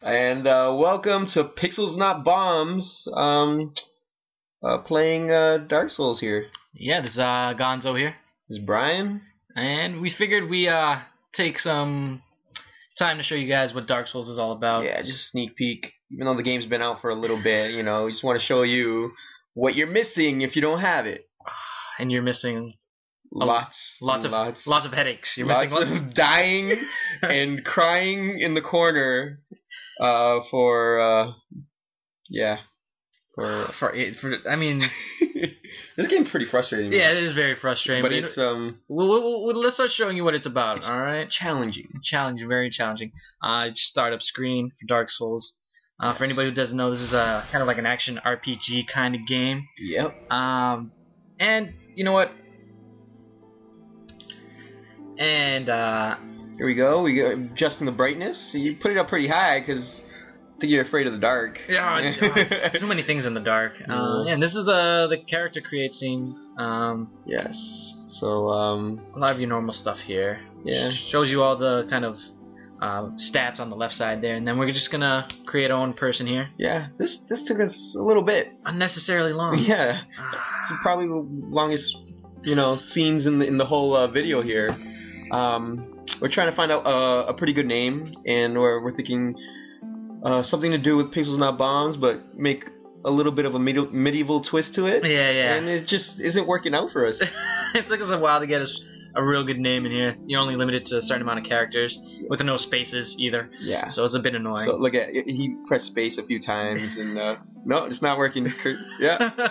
And welcome to Pixels Not Bombs. Playing Dark Souls here. Yeah, this is Gonzo here. This is Brian. And we figured we take some time to show you guys what Dark Souls is all about. Yeah, just a sneak peek. Even though the game's been out for a little bit, you know, we just want to show you what you're missing if you don't have it. And you're missing lots of headaches. You're lots missing of dying and crying in the corner for I mean, this game's pretty frustrating. Yeah, it is very frustrating. But it's let's start showing you what it's about. All right, challenging, very challenging. Startup screen for Dark Souls. For anybody who doesn't know, this is a kind of like an action RPG kind of game. Yep. And you know what? And here we go. We go adjusting the brightness. So you put it up pretty high because I think you're afraid of the dark. Yeah, too many things in the dark. And this is the character create scene. Yes. So a lot of your normal stuff here. Yeah. Shows you all the kind of stats on the left side there, and then we're just gonna create our own person here. Yeah. This took us a little bit. Unnecessarily long. Yeah. It's probably the longest scenes in the whole video here. We're trying to find out a pretty good name, and we're thinking something to do with Pixels Not Bombs, but make a little bit of a medieval twist to it. Yeah. And it just isn't working out for us. It took us a while to get a real good name in here. You're only limited to a certain amount of characters with no spaces either. Yeah. So it's a bit annoying. So look at he pressed space a few times, and no, it's not working. Yeah.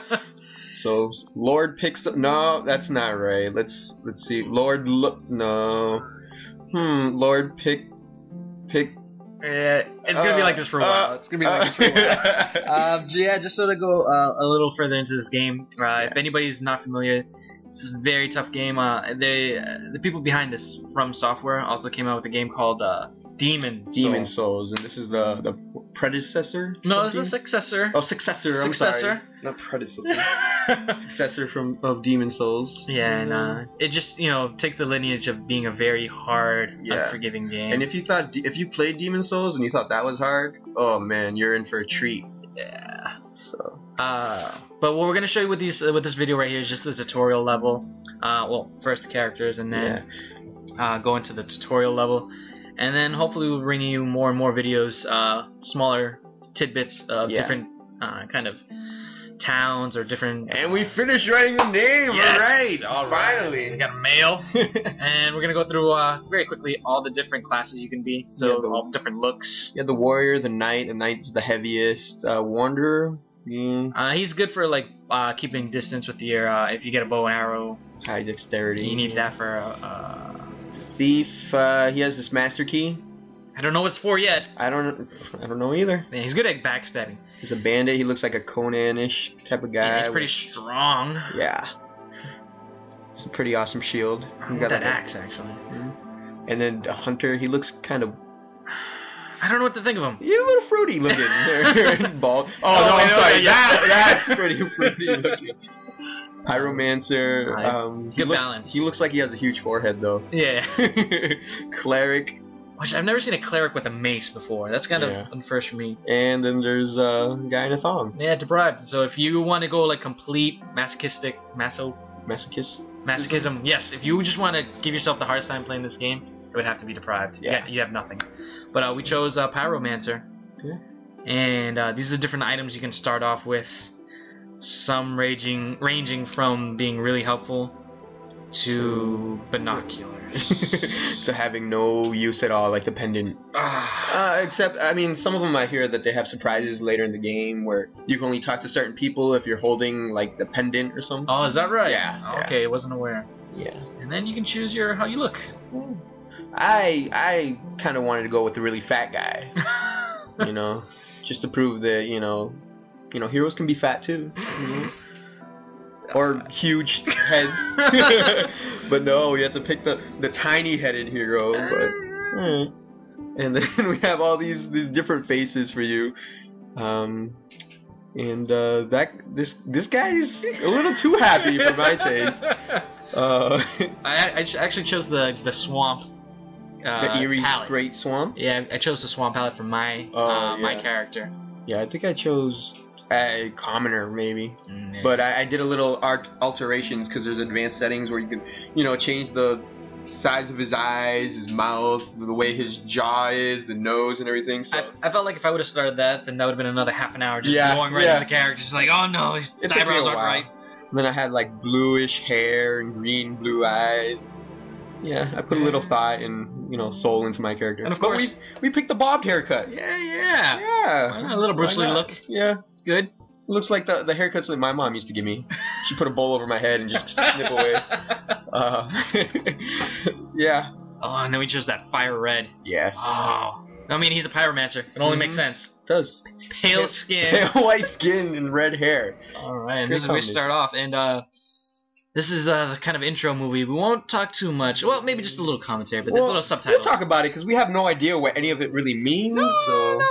So Lord Pixel. No, that's not right. Let's see. Lord no. Lord Pick. It's gonna be like this for a while. It's gonna be like this for a while. Yeah, just so to go a little further into this game. If anybody's not familiar, this is a very tough game. The people behind this, From Software, also came out with a game called Demon Souls, and this is the predecessor. No, this is a successor. Oh, successor. I'm sorry. Not predecessor. Successor of Demon Souls. Yeah, and it just takes the lineage of being a very hard, unforgiving game. And if you played Demon Souls and you thought that was hard, oh man, you're in for a treat. Yeah. So. But what we're gonna show you with this video right here is just the tutorial level. Well, first the characters, and then go into the tutorial level. And then hopefully we'll bring you more and more videos, smaller tidbits of different kind of towns or different. And we finished writing the name. Yes! All right. Finally, we got a male. And we're gonna go through very quickly all the different classes you can be. So all the different looks. Yeah, the warrior, the knight. The knight's the heaviest. Wanderer. He's good for like keeping distance with your. If you get a bow and arrow. High dexterity. You need that for. Thief, he has this master key. I don't know what it's for yet. I don't know either. Yeah, he's good at backstabbing. He's a bandit. He looks like a Conan-ish type of guy. Yeah, he's pretty strong. Yeah. It's a pretty awesome shield. He's got that axe, actually. And then a hunter, he looks kind of... I don't know what to think of him. He's a little fruity looking. Bald. Oh, no, I'm sorry. That's pretty fruity looking. Pyromancer. Good balance. He looks like he has a huge forehead, though. Yeah. Cleric. Which I've never seen a cleric with a mace before. That's kind of a first for me. And then there's a guy in a thong. Yeah, deprived. So if you want to go like complete masochism, yes. If you just want to give yourself the hardest time playing this game, it would have to be deprived. Yeah. You have nothing. But we chose Pyromancer. Yeah. And these are the different items you can start off with. Some ranging from being really helpful to binoculars. To having no use at all, like the pendant. Except, I mean, some of them I hear that they have surprises later in the game where you can only talk to certain people if you're holding like the pendant or something. Oh, is that right? Yeah. Okay, I wasn't aware. Yeah. And then you can choose how you look. I kind of wanted to go with the really fat guy. Just to prove that heroes can be fat too. Or huge heads. But no, you have to pick the tiny headed hero. But and then we have all these different faces for you. This guy is a little too happy for my taste. I actually chose the swamp the eerie palette. Great Swamp. Yeah, I chose the swamp palette for my my character. Yeah, I think I chose a commoner maybe, Yeah. but I did a little alterations because there's advanced settings where you can, change the size of his eyes, his mouth, the way his jaw is, the nose, and everything. So I felt like if I would have started that, then that would have been another half an hour just going right into character. Just like, oh no, his eyebrows aren't right. And then I had like bluish hair and green blue eyes. Yeah, I put a little thought and soul into my character. And of course, we picked the bobbed haircut. Yeah. A little Bruce Lee look. Yeah, it's good. Looks like the haircuts that my mom used to give me. She put a bowl over my head and just snip away. Yeah. Oh, and then we chose that fire red. Yes. Oh. I mean, he's a pyromancer. It only makes sense. It does. Pale skin. Pale white skin and red hair. All right, and this is where we start off. And this is the kind of intro movie. We won't talk too much. Well, maybe just a little commentary, but there's little subtitles. We'll talk about it because we have no idea what any of it really means. No.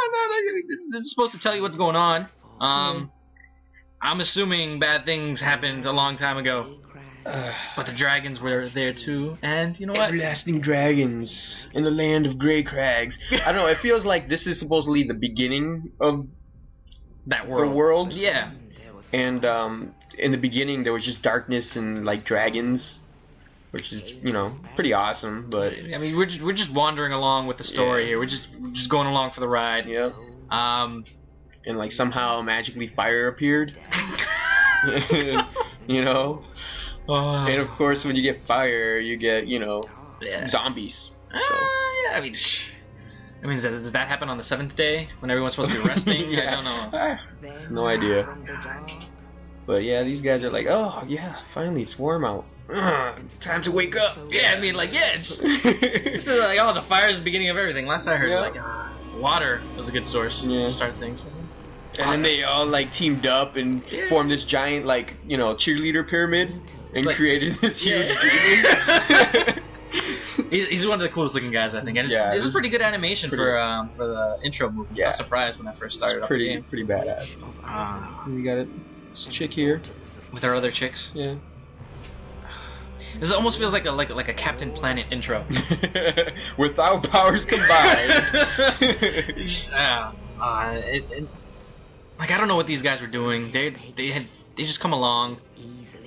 This is supposed to tell you what's going on. I'm assuming bad things happened a long time ago. But the dragons were there too, and you know what? Everlasting dragons in the land of Grey Crags. I don't know, it feels like this is supposedly the beginning of that world. The world. Yeah. And in the beginning there was just darkness and like dragons, which is, pretty awesome, but I mean, we're just wandering along with the story here. We're just going along for the ride. Yeah. And like somehow magically fire appeared. And of course, when you get fire, you get, zombies. So. Yeah, I mean, does that happen on the 7th day when everyone's supposed to be resting? Yeah. I don't know. No idea. But yeah, these guys are like, oh yeah, finally it's warm out. Time to wake up. Yeah, I mean, like, it's like, oh, the fire is the beginning of everything. Last I heard, water was a good source to start things. And then they all like teamed up and formed this giant cheerleader pyramid and created this huge demon. He's one of the coolest looking guys, I think. And it's a pretty good animation for the intro movie. Yeah. I was surprised when I first started. It's pretty badass. We got this chick here with her other chicks. Yeah. This almost feels like a Captain Planet intro. With our powers combined. Like, I don't know what these guys were doing. They just come along.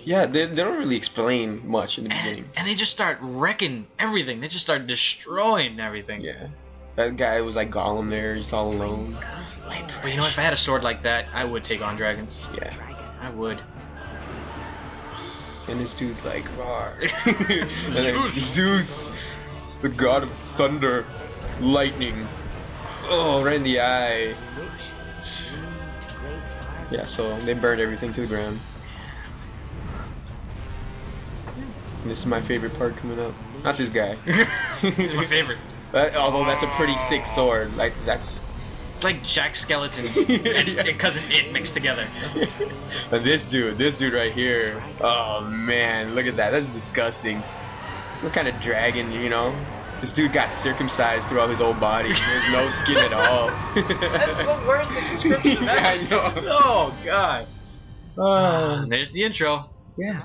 Yeah, they don't really explain much in the beginning. And they just start wrecking everything. They just start destroying everything. Yeah. That guy was like Gollum there, he's all alone. But you know, if I had a sword like that, I would take on dragons. Yeah. I would. And this dude's like, roar. Zeus, the god of thunder, lightning. Oh, right in the eye. Yeah, so they burned everything to the ground. And this is my favorite part coming up. Not this guy. It's my favorite. Although that's a pretty sick sword. Like, that's... It's like Jack Skeleton and Cousin It mixed together. And this dude right here. Oh man, look at that. That's disgusting. What kind of dragon, This dude got circumcised throughout his whole body. There's no skin at all. That's the worst description of I know. Oh god. There's the intro. Yeah.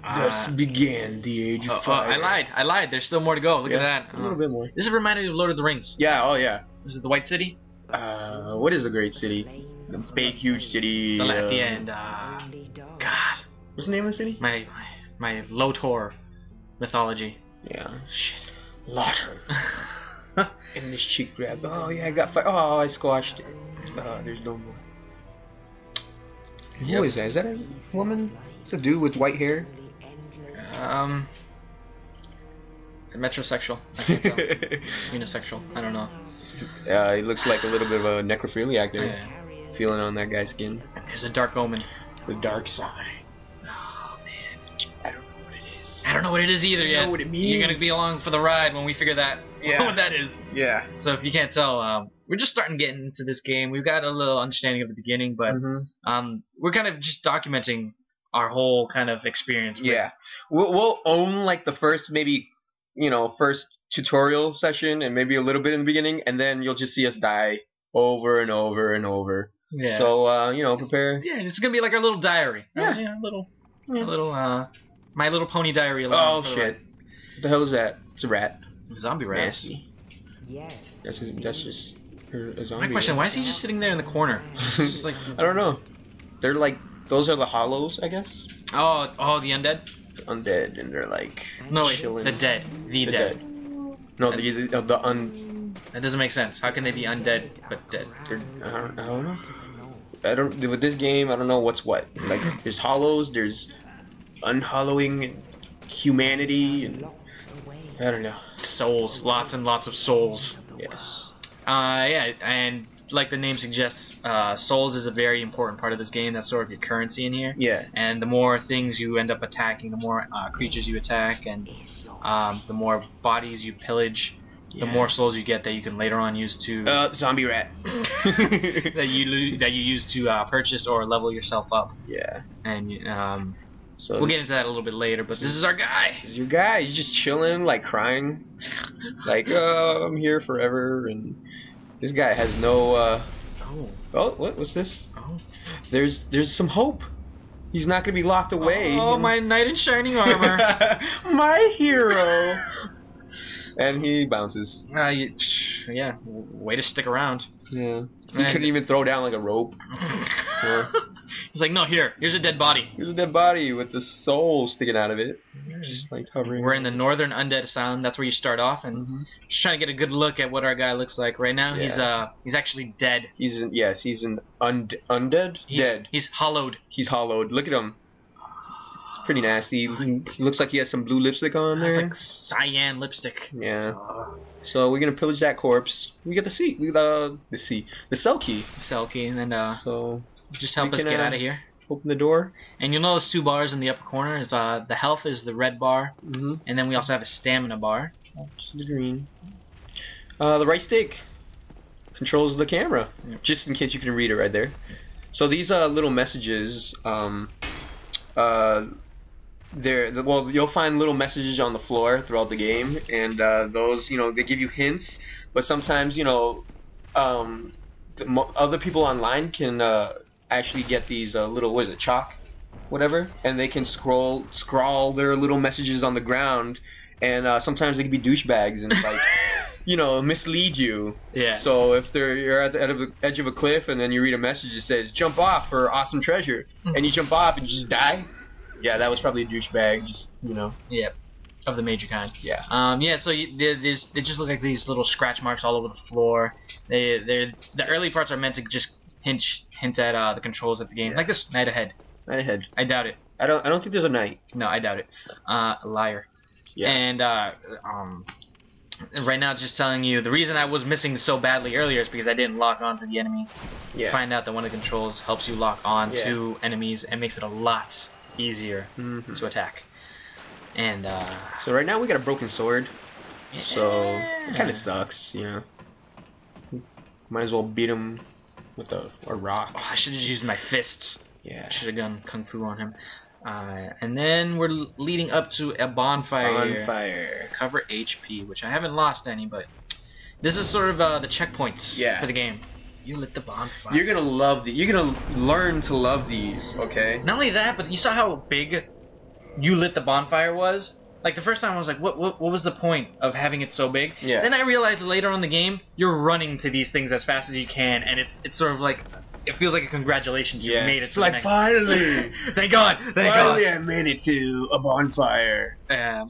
Thus began the age of fire. I lied. There's still more to go. Look at that. A little bit more. This is reminded me of Lord of the Rings. Yeah. Oh yeah. This is the White City. What is the Great City? The big, huge city. At the end. God. What's the name of the city? My Lotor mythology. Yeah. Shit. Lotor. And this chick grabbed. Oh yeah, I got fire. Oh, I squashed it. There's no more. Who is that? Is that a woman? It's a dude with white hair. Metrosexual. I can't tell. Unisexual. I don't know. He looks like a little bit of a necrophiliac there. Yeah. Feeling on that guy's skin. There's a dark omen. The dark side. Oh man. I don't know what it is. I don't know what it is either yet. I don't know what it means. You're gonna be along for the ride when we figure that what that is. Yeah. So if you can't tell, we're just starting to get into this game. We've got a little understanding of the beginning, but we're kind of just documenting our whole kind of experience. Yeah. We'll own like the first first tutorial session and maybe a little bit in the beginning, and then you'll just see us die over and over and over. Yeah. So prepare. It's gonna be like our little diary. Yeah. A little My Little Pony diary. Oh shit! What the hell is that? It's a rat. Zombie rats. Nasty. Yes. That's just a zombie. My question: why is he just sitting there in the corner? Just like I don't know. They're like those are the hollows, I guess. oh, the undead. Undead, and they're like No, wait, chilling. the dead. The dead. No, That doesn't make sense. How can they be undead but dead? I don't know. I don't with this game. I don't know what's what. Like there's hollows, there's unhollowing humanity, and I don't know. Souls, lots and lots of souls. Yes. Yeah, and like the name suggests, souls is a very important part of this game. That's sort of your currency in here. Yeah. And the more things you end up attacking, the more creatures you attack, and the more bodies you pillage, the more souls you get that you can later on use to zombie rat. that you use to purchase or level yourself up. Yeah. And So we'll get into that a little bit later. But this is our guy. This is your guy. He's just chilling, like crying, like I'm here forever. And this guy has no. Oh, what's this? Oh. There's some hope. He's not gonna be locked away. Oh, my knight in shining armor. My hero. And he bounces. Yeah, way to stick around. Yeah. He couldn't even throw down like a rope. Yeah. He's like, no, here's a dead body. Here's a dead body with the soul sticking out of it. Just like hovering. We're in the northern Undead Asylum. That's where you start off, and just trying to get a good look at what our guy looks like. Right now, he's actually dead. He's an undead? Dead. He's hollowed. He's hollowed. Look at him. It's pretty nasty. He looks like he has some blue lipstick on there. It's like cyan lipstick. Yeah. So we're gonna pillage that corpse. We get the cell key. Cell key, and then so just help us get out of here. Open the door. And you'll notice two bars in the upper corner. It's the health is the red bar, and then we also have a stamina bar. Just the green. The right stick controls the camera, just in case you can read it right there. So these little messages, you'll find little messages on the floor throughout the game, and those, they give you hints, but sometimes, other people online can actually get these little, what is it, chalk, whatever, and they can scrawl their little messages on the ground, and sometimes they can be douchebags and like, mislead you. Yeah. So if you're at the edge of a cliff and then you read a message that says "jump off for awesome treasure," and you jump off and you just die. Yeah, that was probably a douchebag, just, Yeah, of the major kind. Yeah. Yeah, so they just look like these little scratch marks all over the floor. The early parts are meant to just hint at the controls of the game. Like this, night ahead. Night ahead. I doubt it. I don't think there's a night. No, I doubt it. Liar. Yeah. And right now it's just telling you the reason I was missing so badly earlier is because I didn't lock onto the enemy. Yeah. Find out that one of the controls helps you lock on to enemies and makes it a lot easier to attack. And so right now we got a broken sword, so it kind of sucks, Might as well beat him with a rock. I should have just used my fists. Yeah. I should have gone kung fu on him. And then we're leading up to a bonfire. Cover HP, which I haven't lost any, but this is sort of the checkpoints for the game. You lit the bonfire. You're gonna learn to love these, okay? Not only that, but you saw how big you lit the bonfire was? Like the first time I was like, what was the point of having it so big? Yeah. Then I realized later on in the game, you're running to these things as fast as you can, and it's sort of like, it feels like a congratulations, you made it to the next. Finally! Thank God! Finally I made it to a bonfire. Yeah.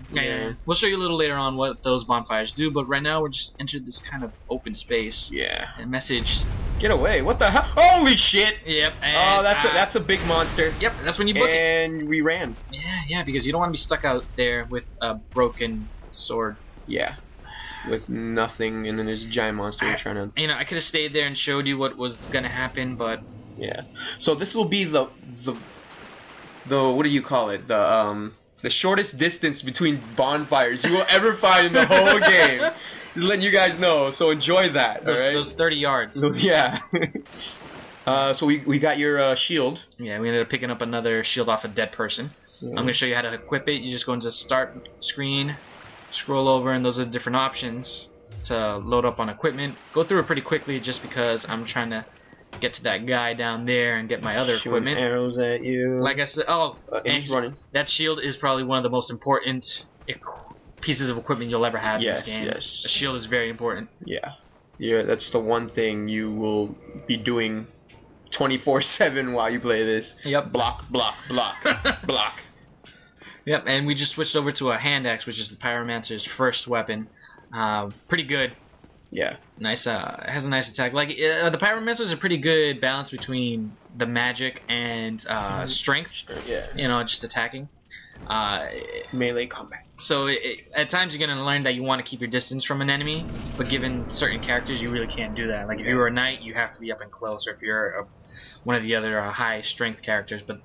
We'll show you a little later on what those bonfires do, but right now we're just entered this kind of open space. Yeah. And message. Get away. What the hell? Holy shit! Yep. And, that's a big monster. Yep, that's when you book it. And we ran. Yeah, because you don't want to be stuck out there with a broken sword. Yeah. With nothing, and then there's a giant monster trying to... I could have stayed there and showed you what was going to happen, but... Yeah. So this will be the what do you call it? The shortest distance between bonfires you will ever find in the whole game. Just letting you guys know, so enjoy that, alright? Those 30 yards. Yeah. So we got your shield. Yeah, we ended up picking up another shield off a dead person. Yeah. I'm going to show you how to equip it. You just go into start screen, scroll over, and those are the different options to load up on equipment. Go through it pretty quickly just because I'm trying to get to that guy down there and get my other equipment. Arrows at you. Like I said, and he's running. That shield is probably one of the most important pieces of equipment you'll ever have in this game. Yes. A shield is very important. Yeah. Yeah, that's the one thing you will be doing 24/7 while you play this. Yep. Block, block, block, block. Yep, and we just switched over to a hand axe, which is the Pyromancer's first weapon. Pretty good. Yeah. Nice. It has a nice attack. Like the Pyromancer is a pretty good balance between the magic and strength. Yeah. You know, just attacking. Melee combat. So at times you're gonna learn that you want to keep your distance from an enemy, but given certain characters, you really can't do that. Like if you were a knight, you have to be up and close, or if you're one of the other high strength characters. But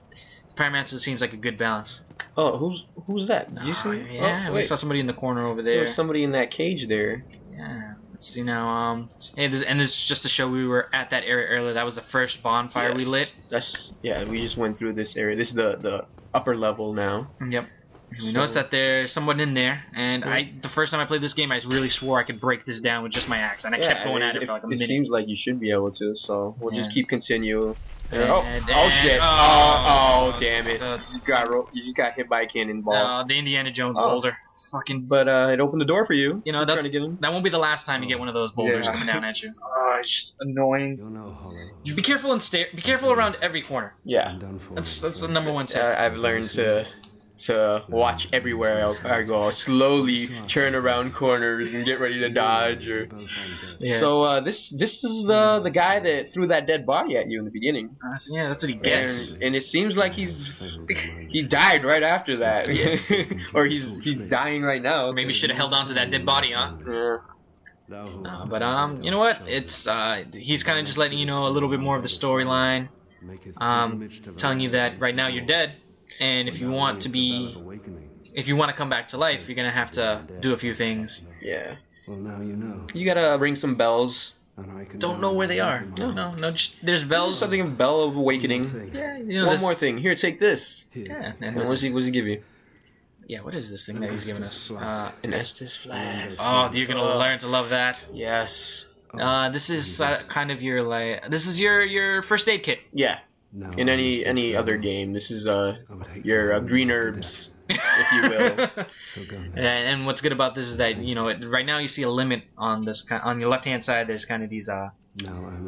Pyromancer seems like a good balance. Oh, who's that? Did you see? Yeah, we saw somebody in the corner over there. There was somebody in that cage there. Yeah. Let's see now. Hey, this is just to show we were at that area earlier. That was the first bonfire we lit. We just went through this area. This is the upper level now. Yep. We noticed that there's someone in there, and the first time I played this game, I really swore I could break this down with just my axe, and I kept going at it for like a minute. It seems like you should be able to, so we'll just keep continue. Oh shit! Oh damn it! You just got hit by a cannonball. The Indiana Jones boulder. Fucking. But it opened the door for you. You know that won't be the last time you get one of those boulders coming down at you. Oh, it's just annoying. Be careful and be careful around every corner. Yeah. That's the number one tip. I've learned to watch everywhere I go. I'll slowly turn around corners and get ready to dodge. So this is the guy that threw that dead body at you in the beginning. Yeah, that's what he gets. And it seems like he died right after that, or he's dying right now. Maybe should have held on to that dead body, huh? Yeah. But you know what? It's he's kind of just letting you know a little bit more of the storyline, telling you that right now you're dead. And if you want to come back to life, you're gonna have to do a few things. Yeah. Well, now you know. You gotta ring some bells. Don't know where they are. No. Just there's bells. Something of bell of awakening. Yeah. You know, One more thing. Here, take this. Yeah. And what does he give you? Yeah. What is this thing that he's giving us? An Estus flask. Oh, you're gonna learn to love that. Yes. This is kind of your first aid kit. Yeah. In any other game, this is your green herbs, if you will. And what's good about this is that right now you see a limit on this. On your left hand side, there's kind of these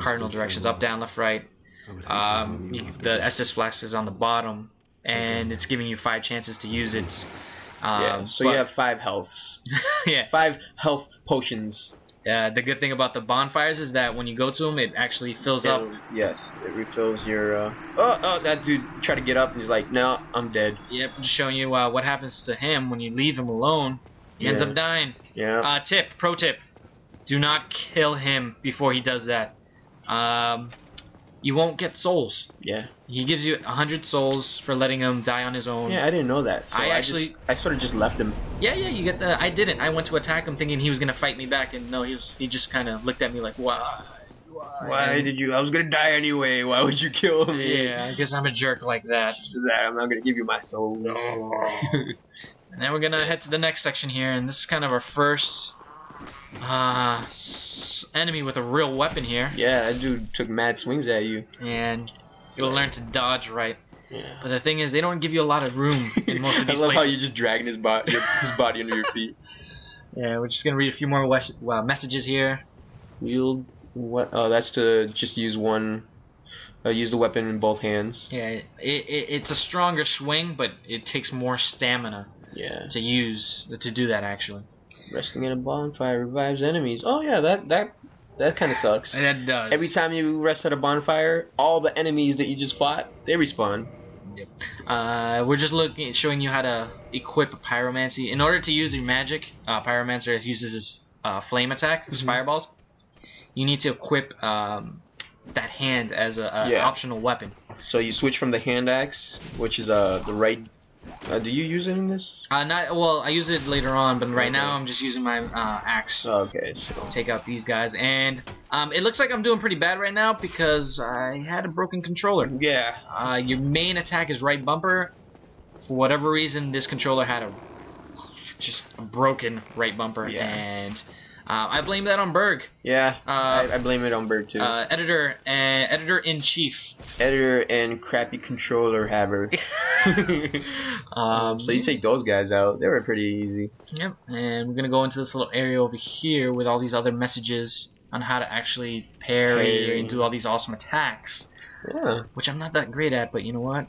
cardinal directions: up, down, left, right. The Estus flask is on the bottom, and it's giving you 5 chances to use it. So you have 5 healths. Yeah. 5 health potions. The good thing about the bonfires is that when you go to them, it actually fills up. Yes, it refills your. That dude tried to get up and he's like, "No, I'm dead." Yep, just showing you what happens to him when you leave him alone. He ends up dying. Yeah. Pro tip: do not kill him before he does that. You won't get souls. Yeah. He gives you 100 souls for letting him die on his own. Yeah, I didn't know that. So I sort of just left him. Yeah, you get that. I didn't. I went to attack him thinking he was gonna fight me back, and no, he just kind of looked at me like, Why did you? I was gonna die anyway. Why would you kill me? Yeah, I guess I'm a jerk like that. Just for that, I'm not gonna give you my souls. And then we're gonna head to the next section here, and this is kind of our first enemy with a real weapon here. Yeah, that dude took mad swings at you. And you'll learn to dodge right. Yeah. But the thing is, they don't give you a lot of room in most of these I love places. how you just dragging his body under your feet. Yeah, we're just gonna read a few more messages here. Wield what? Oh, that's to just use one. Use the weapon in both hands. Yeah, it's a stronger swing, but it takes more stamina. Yeah. To do that actually. Resting in a bonfire revives enemies. Oh yeah, that kind of sucks. That does. Every time you rest at a bonfire, all the enemies that you just fought, they respawn. Yep. We're just showing you how to equip Pyromancy. In order to use your magic, Pyromancer uses his flame attack, his fireballs. You need to equip that hand as an optional weapon. So you switch from the hand axe, which is the right. Do you use it in this? I use it later on, but right now I'm just using my axe. Okay. To take out these guys, and it looks like I'm doing pretty bad right now because I had a broken controller. Yeah. Your main attack is right bumper. For whatever reason, this controller had a broken right bumper, and I blame that on Berg. Yeah, I blame it on Berg too. Editor in chief. Editor and crappy controller haver. So you take those guys out. They were pretty easy. Yep, and we're going to go into this little area over here with all these other messages on how to actually parry and do all these awesome attacks. Yeah. Which I'm not that great at, but you know what?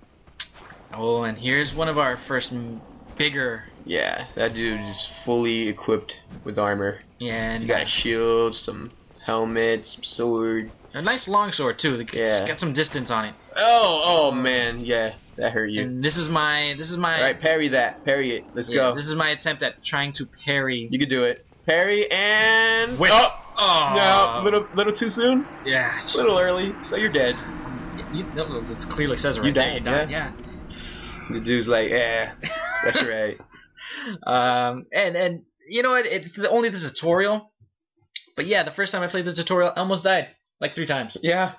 Oh, and here's one of our first bigger... Yeah, that dude is fully equipped with armor. Yeah, and you got a shield, some helmet, some sword. A nice longsword too. It's got some distance on it. Oh man, yeah, that hurt you. And this is my. All right, parry that. Parry it. Let's go. This is my attempt at trying to parry. You can do it. Parry and Whip. No, little too soon. Yeah, a little early. So you're dead. It clearly says it right you there. Died, yeah. The dude's like, that's right. And you know what? It's only the tutorial. But yeah, the first time I played the tutorial, I almost died like 3 times. Yeah,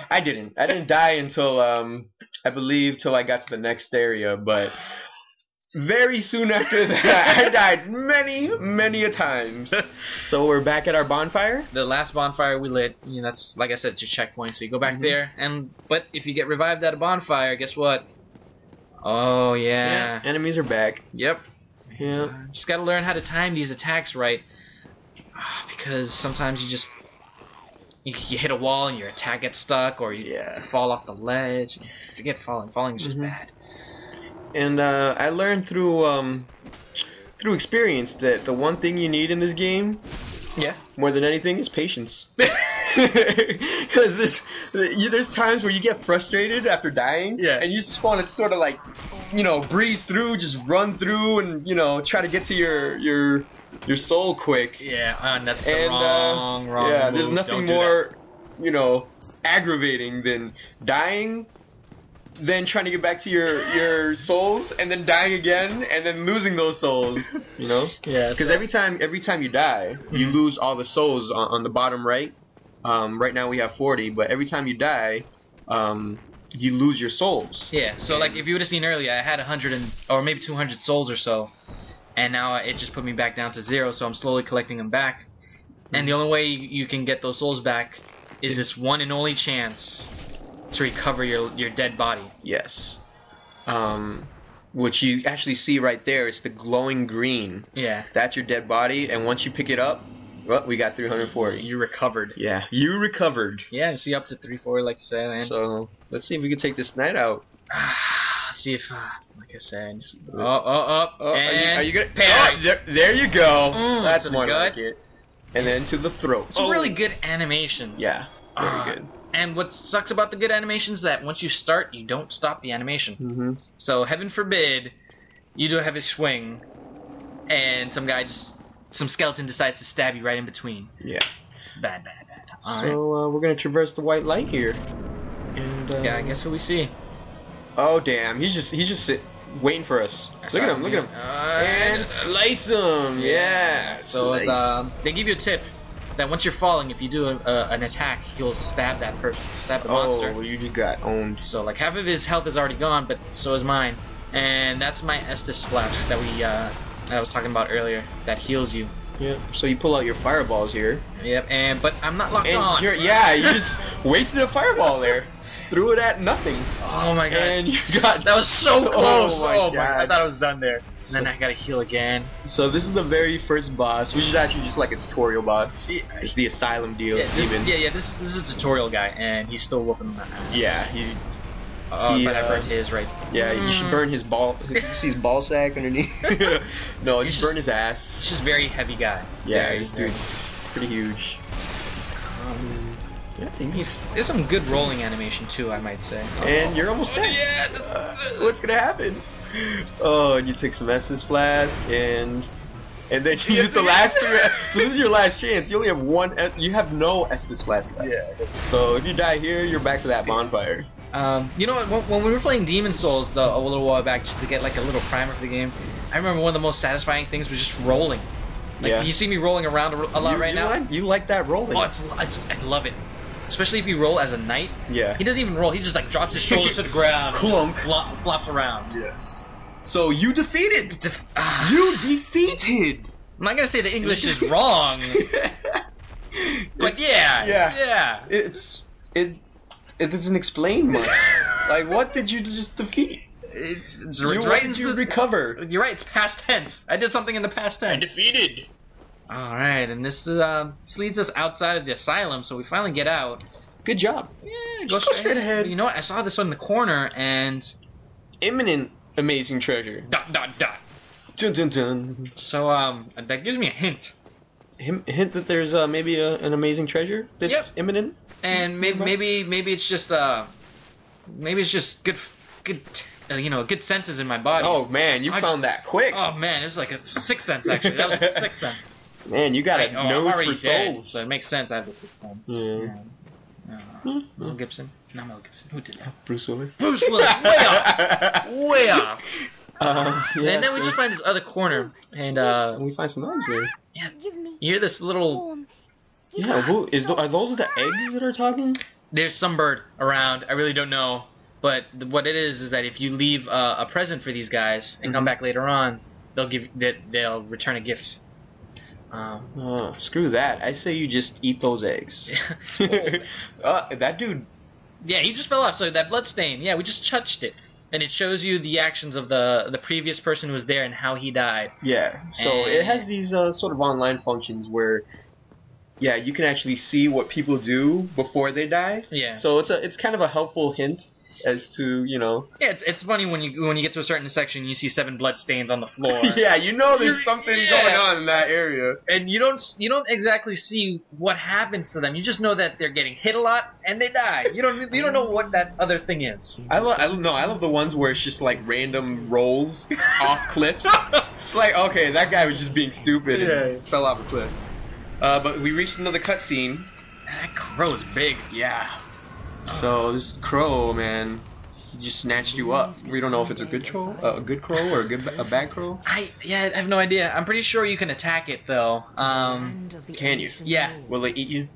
I didn't die until I believe till I got to the next area, but very soon after that I died many a times. So we're back at our bonfire. The last bonfire we lit, that's like I said, it's your checkpoint. So you go back there, but if you get revived at a bonfire, guess what? Oh yeah, enemies are back. Yep. Yeah. Just gotta learn how to time these attacks right, because sometimes you hit a wall and your attack gets stuck, or you fall off the ledge. Forget falling. Falling is just bad. And I learned through experience that the one thing you need in this game, more than anything, is patience. Because there's times where you get frustrated after dying, and you just want to sort of like, breeze through, just run through, and try to get to your soul quick. Yeah, and that's the wrong move. There's nothing more, aggravating than dying, then trying to get back to your souls, and then dying again, and then losing those souls. Yeah. Because every time you die, you lose all the souls on the bottom right. Right now we have 40, but every time you die, you lose your souls. Yeah. So like if you would have seen earlier, I had 100 or maybe 200 souls or so. And now it just put me back down to 0, so I'm slowly collecting them back. And the only way you can get those souls back is this one and only chance to recover your dead body. Yes. Which you actually see right there. It's the glowing green. Yeah. That's your dead body, and once you pick it up, well, we got 340. You recovered. Yeah, you recovered. Yeah, and see up to 340, like you said. Man. So let's see if we can take this night out. See if, like I said, and are you gonna parry? There you go. That's more good. like it. And then to the throat. Some really good animations. Yeah, very good. And what sucks about the good animations is that once you start, you don't stop the animation. So heaven forbid you do a heavy swing, and some skeleton decides to stab you right in between. Yeah, it's bad. So we're gonna traverse the white light here, and yeah, I guess what we see. Oh damn, he's just waiting for us. Look at him, and slice him. Yeah. So they give you a tip that once you're falling, if you do an attack, he'll stab that person, stab the monster. Oh, you just got owned. So like half of his health is already gone, but so is mine. And that's my Estus Flask that I was talking about earlier, that heals you. Yeah. So you pull out your fireballs here. Yep. But I'm not locked on. You just wasted a fireball there. Just threw it at nothing. Oh my god. And you got that was so close. Oh my god. I thought I was done there. And then I gotta heal again. So this is the very first boss, which is actually just like a tutorial boss. It's the Asylum deal. This is a tutorial guy, and he's still whooping my ass. Yeah. But I burnt his right. Yeah, you should burn his ball. You see his ball sack underneath? No, just burn his ass. He's just a very heavy guy. Yeah, this dude's pretty huge. There's some good rolling animation too, I might say. And you're almost dead. Yeah. What's gonna happen? Oh, and you take some Estus Flask and then you use the last 3. So this is your last chance. You only have one. You have no Estus Flask left. Yeah. So if you die here, you're back to that bonfire. You know what? When we were playing Demon Souls a little while back, just to get like a little primer for the game, I remember one of the most satisfying things was just rolling. Like you see me rolling around a lot right now. You like that rolling? Oh, I love it. Especially if you roll as a knight. Yeah. He doesn't even roll. He just like drops his shoulders to the ground. Clunk. Flops around. Yes. So you defeated. You defeated. I'm not gonna say the English is wrong. But yeah. It doesn't explain much. Like, what did you just defeat? It's What right did into you recover? You're right. It's past tense. I did something in the past tense. Defeated. All right, and this leads us outside of the asylum, so we finally get out. Good job. Yeah, Just go straight ahead. You know what? I saw this on the corner, and Imminent amazing treasure. ... Dun dun dun. So that gives me a hint. Hint that there's maybe an amazing treasure that's imminent. And maybe it's just good good senses in my body. Oh man, you found that quick. Oh man, it was like a sixth sense actually. That was a sixth sense. Man, you got a nose for dead, souls. so it makes sense. I have the sixth sense. Yeah. Mel Gibson? Not Mel Gibson. Who did that? Bruce Willis. Bruce Willis. Way off. Way off. And then we just find this other corner, and we find some eggs there. Yeah. You hear this little. Yeah. Are those the eggs that are talking? There's some bird around. I really don't know. But what it is that if you leave a present for these guys and come back later on, they'll return a gift. Screw that. I say you just eat those eggs. That dude. Yeah, he just fell off. So that blood stain. Yeah, we just touched it, and it shows you the actions of the previous person who was there and how he died. Yeah. So it has these sort of online functions where. Yeah, you can actually see what people do before they die. Yeah. So it's kind of a helpful hint as to, you know. Yeah, it's funny when you get to a certain section, you see 7 blood stains on the floor. Yeah, you know there's something going on in that area, and you don't exactly see what happens to them. You just know that they're getting hit a lot and they die. You don't know what that other thing is. I love the ones where it's just like random rolls off cliffs. It's like, okay, that guy was just being stupid and fell off a cliff. But we reached another cutscene. That crow is big. Yeah. So this crow, man, he just snatched you up. We don't know if it's a good crow or a bad crow. I have no idea. I'm pretty sure you can attack it though. Can you? Yeah. Will it eat you?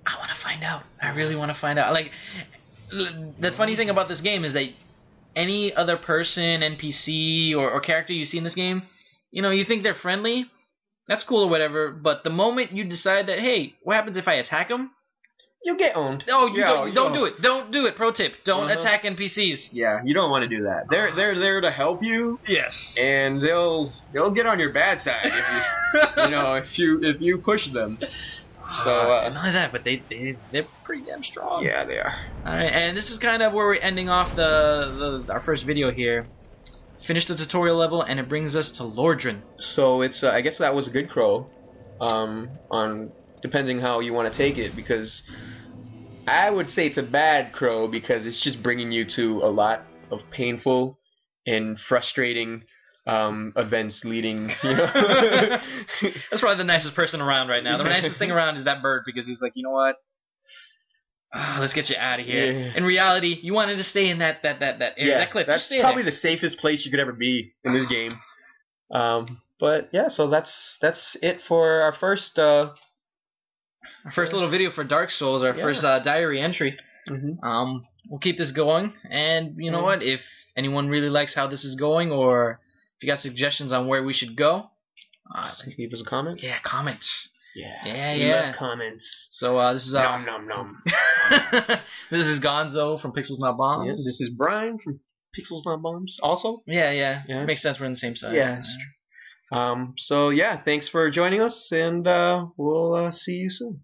I want to find out. I really want to find out. Like, the funny thing about this game is that any other person, NPC, or character you see in this game, you think they're friendly. That's cool or whatever, but the moment you decide that, hey, what happens if I attack them? You get owned. Oh, don't do it. Don't do it. Pro tip: don't attack NPCs. Yeah, you don't want to do that. They're there to help you. Yes. And they'll get on your bad side if if you push them. So not only that, but they're pretty damn strong. Yeah, they are. All right, and this is kind of where we're ending off our first video here. Finish the tutorial level, and it brings us to Lordran. So it's I guess that was a good crow, on depending how you want to take it, because I would say it's a bad crow because it's just bringing you to a lot of painful and frustrating events leading. That's probably the nicest person around right now. The nicest thing around is that bird, because he's like, you know what? Let's get you out of here. Yeah. In reality, you wanted to stay in that area, that cliff. That's probably the safest place you could ever be in this game. But yeah, so that's it for our first little video for Dark Souls, our first diary entry. We'll keep this going, and you know what? If anyone really likes how this is going, or if you got suggestions on where we should go, leave us a comment. Yeah, comment. Yeah. We love comments. So this is nom nom nom. This is Gonzo from Pixels Not Bombs. Yeah, this is Bryan from Pixels Not Bombs. Also. Yeah. Makes sense. We're on the same side. Yeah, that's true. So yeah, thanks for joining us, and we'll see you soon.